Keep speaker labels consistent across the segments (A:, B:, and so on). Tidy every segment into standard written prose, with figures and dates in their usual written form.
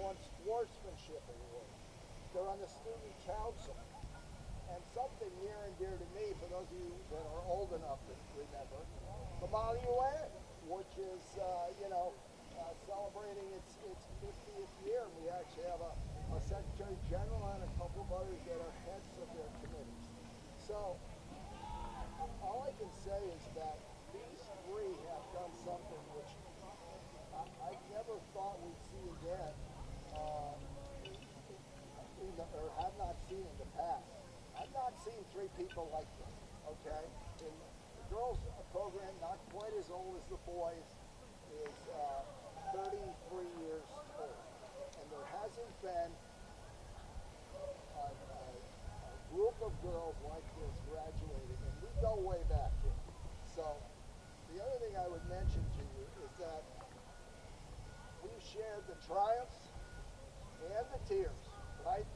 A: won sportsmanship awards. They're on the student council. And something near and dear to me, for those of you that are old enough to remember, the Model UN, which is, celebrating its 50th year. We actually have a Secretary General and a couple of others that are heads of their committees. So, all I can say is that these three have done something which I never thought we'd see again, or have not seen in the past. I've not seen three people like this, okay? In the girls' program, not quite as old as the boys, is 33 years old. And there hasn't been a group of girls like this graduating, and we go way back here. So, the other thing I would mention to you is that we've shared the triumphs and the tears, right?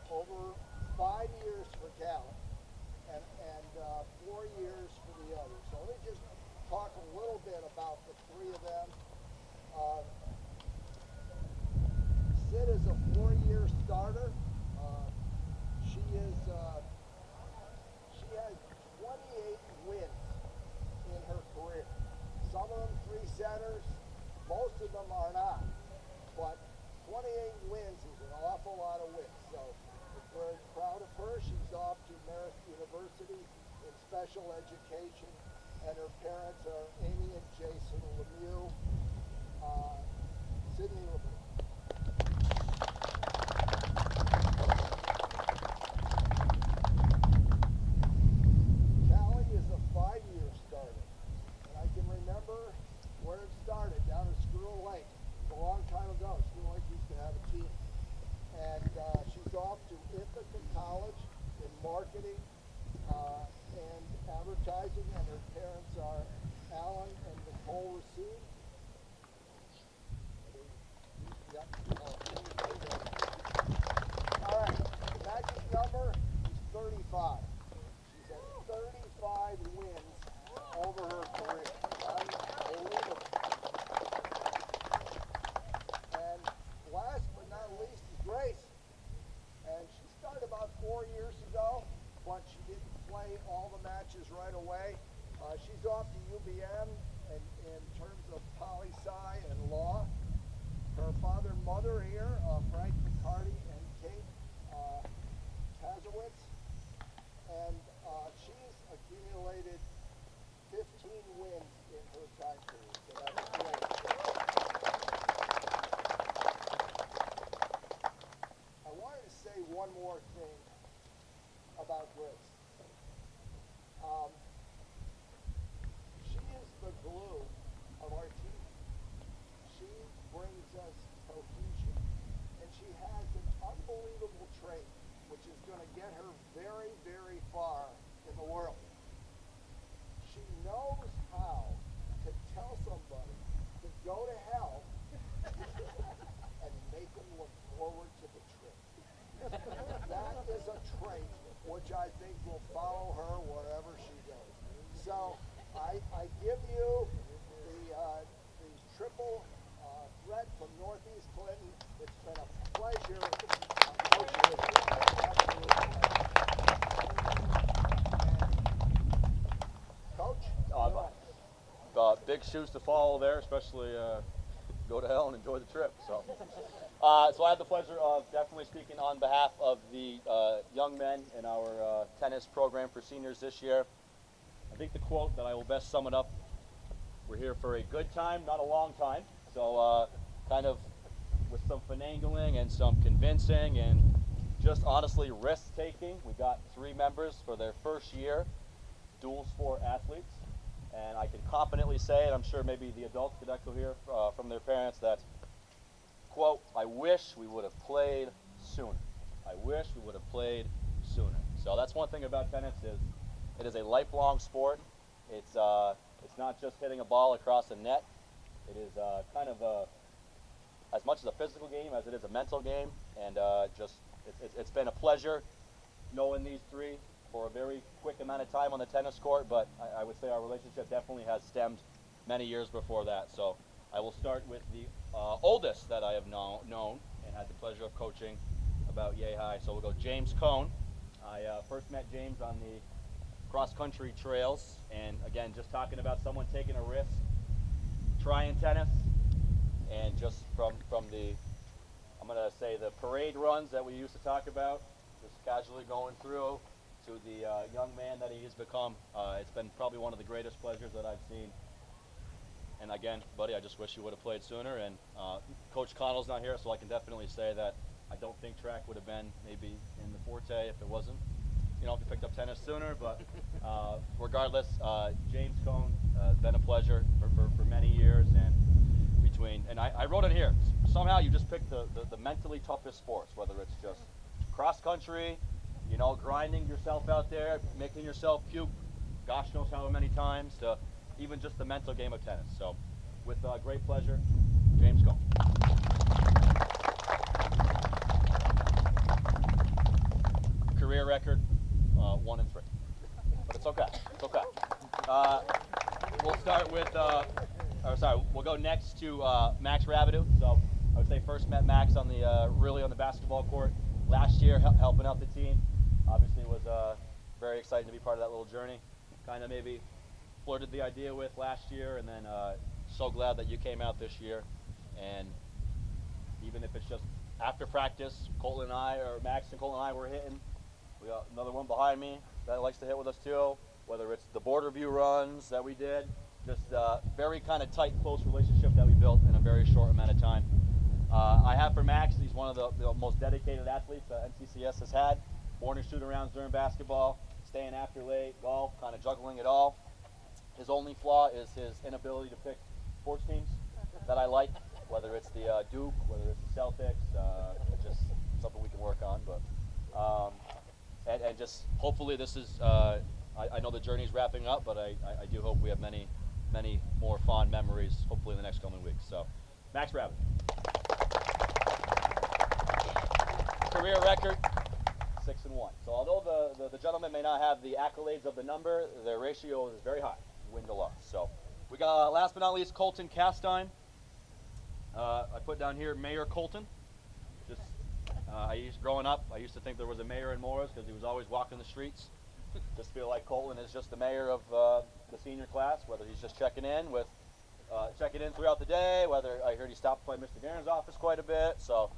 A: Over 5 years for Cal and 4 years for the others. So let me just talk a little bit about the three of them. Sid is a 4-year starter. She has 28 wins in her career. Some of them 3 centers, most of them are not. But 28 wins is an awful lot of wins. So we're very proud of her. She's off to Marist University in special education, and her parents are Amy and Jason Lemieux. Sydney Lemieux. Callie is a 5-year starter, and I can remember where it started, down at Squirrel Lake. A long time ago, Squirrel Lake used to have a team. And she's off to Ithaca College in marketing and advertising, and her parents are Alan and Nicole Racine. Yep. All right, the magic number is 35. She's had 35 wins over her career. Unbelievable. And last but not least is Grace. And she started about 4 years ago, but she didn't play all the matches right away. She's off to UBM in terms of poli-sci and law. Her father and mother here, Frank McCarty and Kate Kazowitz. And she's accumulated 15 wins in her time period. So that's great. I wanted to say one more thing about Grace. She is the glue of our team. She brings us cohesion, and she has an unbelievable trait, which is going to get her very, very far in the world. She knows how to tell somebody to go to hell and make them look forward to the trip. That is a trait which I think will follow her wherever she goes. So I give you the triple threat from Northeast Clinton. It's been a pleasure coaching with you.
B: Coach? Big shoes to follow there, especially go to hell and enjoy the trip. So I had the pleasure of definitely speaking on behalf of the young men in our tennis program for seniors this year. I think the quote that I will best sum it up, we're here for a good time, not a long time. So kind of with some finagling and some convincing and just honestly risk-taking. We got 3 members for their first year, dual sport athletes. And I can confidently say, and I'm sure maybe the adults could echo here from their parents, that, quote, I wish we would have played sooner. I wish we would have played sooner. So that's one thing about tennis is it is a lifelong sport. It's not just hitting a ball across a net. It is kind of as much as a physical game as it is a mental game. And it's been a pleasure knowing these 3 for a very quick amount of time on the tennis court, but I would say our relationship definitely has stemmed many years before that. So I will start with the oldest that I have known, and had the pleasure of coaching about yay high. So we'll go James Cone. I first met James on the cross-country trails, and again, just talking about someone taking a risk, trying tennis, and just from the, I'm going to say the parade runs that we used to talk about, just casually going through to the young man that he has become. It's been probably one of the greatest pleasures that I've seen. And again, buddy, I just wish you would have played sooner. And Coach Connell's not here, so I can definitely say that I don't think track would have been maybe in the forte if it wasn't, if you picked up tennis sooner. But regardless, James Cone, been a pleasure for many years. And I wrote it here. Somehow you just picked the mentally toughest sports, whether it's just cross country, grinding yourself out there, making yourself puke, gosh knows how many times, to even just the mental game of tennis. So, with great pleasure, James Cone. Career record, 1-3. But it's okay. It's okay. We'll start with, we'll go next to Max Rabideau. So, I would say first met Max on the basketball court last year, helping out the team. Obviously, was very excited to be part of that little journey. Kind of maybe flirted the idea with last year, and then so glad that you came out this year. And even if it's just after practice, Max and Colton and I were hitting. We got another one behind me that likes to hit with us too. Whether it's the border view runs that we did, just very kind of tight, close relationship that we built in a very short amount of time. I have for Max, he's one of the most dedicated athletes that NCCS has had. Morning shoot-arounds during basketball, staying after late, golf, kind of juggling it all. His only flaw is his inability to pick sports teams that I like, whether it's the Duke, whether it's the Celtics, it's just something we can work on. But and just hopefully this is, I know the journey's wrapping up, but I do hope we have many, many more fond memories, hopefully in the next coming weeks. So, Max Rabideau. Career record, 6-1. So although the gentleman may not have the accolades of the number, their ratio is very high, win to loss. So we got, last but not least, Colton Castine. I put down here Mayor Colton. Just growing up, I used to think there was a mayor in Morris because he was always walking the streets. Just feel like Colton is just the mayor of the senior class, whether he's just checking in throughout the day, whether I heard he stopped by Mr. Guerin's office quite a bit. So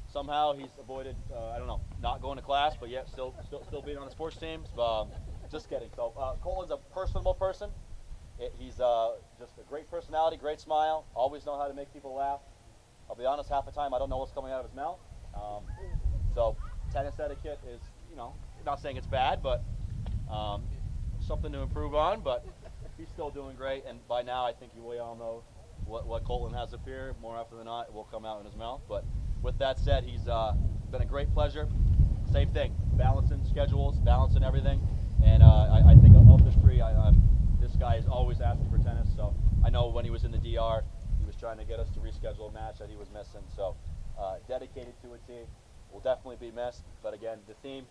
B: somehow he's avoided, not going to class, but yet still being on the sports teams. Just kidding. So Colton's a personable person. He's just a great personality, great smile, always know how to make people laugh. I'll be honest, half the time I don't know what's coming out of his mouth. So tennis etiquette is, not saying it's bad, but something to improve on. But he's still doing great, and by now I think we all know what Colton has up here. More often than not, it will come out in his mouth. But with that said, he's been a great pleasure. Same thing, balancing schedules, balancing everything. And I think of the three, this guy is always asking for tennis. So I know when he was in the DR, he was trying to get us to reschedule a match that he was missing. So dedicated to a team, will definitely be missed. But again, the theme,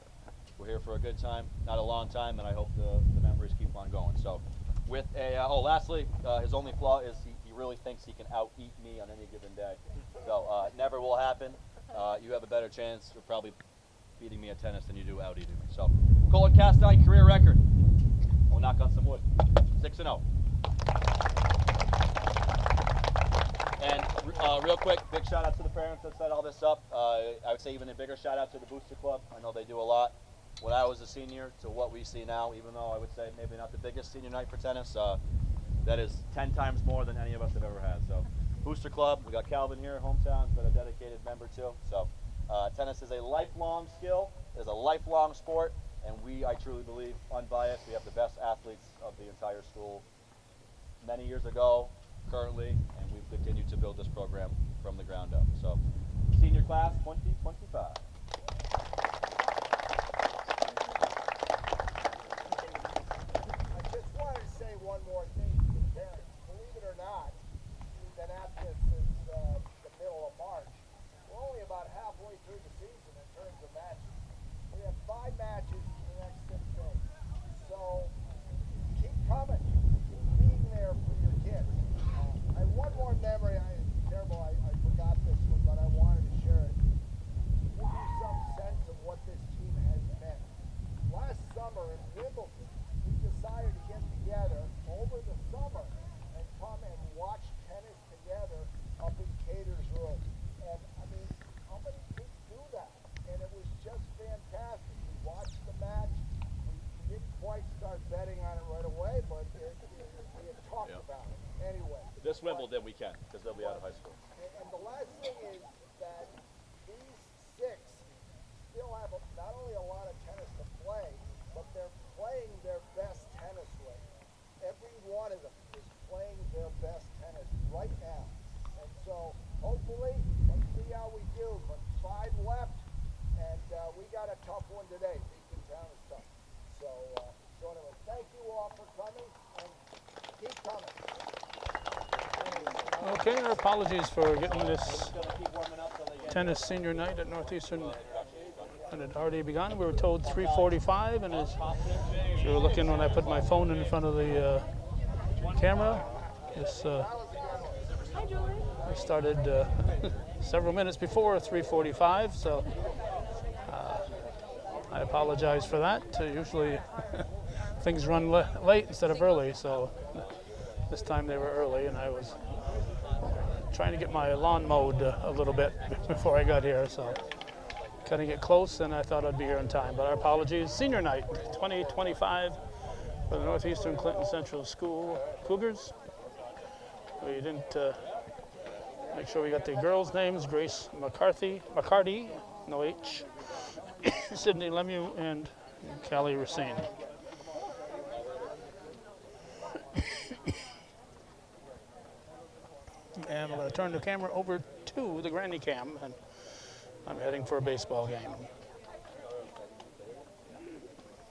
B: we're here for a good time, not a long time, and I hope the memories keep on going. So with lastly, his only flaw is he really thinks he can out-eat me on any given day. So never will happen. You have a better chance of probably beating me at tennis than you do out-eating me. So Colton Castine, career record. We'll knock on some wood. 6-0. And real quick, big shout out to the parents that set all this up. I would say even a bigger shout out to the Booster Club. I know they do a lot. When I was a senior to what we see now, even though I would say maybe not the biggest senior night for tennis, that is 10 times more than any of us have ever had. So Booster Club, we got Calvin here, hometown, been a dedicated member too. So tennis is a lifelong skill, it is a lifelong sport, and I truly believe, unbiased, we have the best athletes of the entire school. Many years ago, currently, and we've continued to build this program from the ground up. So senior class 2025.
A: I just wanted to say one more thing to the parents. Believe it or not, we've been at this since the middle of March. We're only about halfway through the season in terms of matches. We have 5 matches in the next 6 days. So keep coming. Keep being there for your kids. I have one more memory. Terrible, I forgot this one, but I wanted to share it.
B: Wimbledon we can, because they'll be out of high school.
A: And the last thing is that these 6 still have not only a lot of tennis to play, but they're playing their best tennis right now. Every one of them is playing their best tennis right now. And so hopefully, let's see how we do. But 5 left, and we got a tough one today. Beacon Town is tough. So anyway, thank you all for coming, and keep coming.
C: Okay, our apologies for getting this tennis senior night at Northeastern, and it had already begun. We were told 3:45, and as if you were looking when I put my phone in front of the camera, this I started several minutes before 3:45, so I apologize for that. Usually things run late instead of early, so this time they were early, and I was trying to get my lawn mowed a little bit before I got here, so cutting it close, and I thought I'd be here in time. But our apologies. Senior night 2025 for the Northeastern Clinton Central School Cougars. We didn't make sure we got the girls' names: Grace McCarty, no H, Sydney Lemieux, and Callie Racine. And I'm going to turn the camera over to the granny cam, and I'm heading for a baseball game.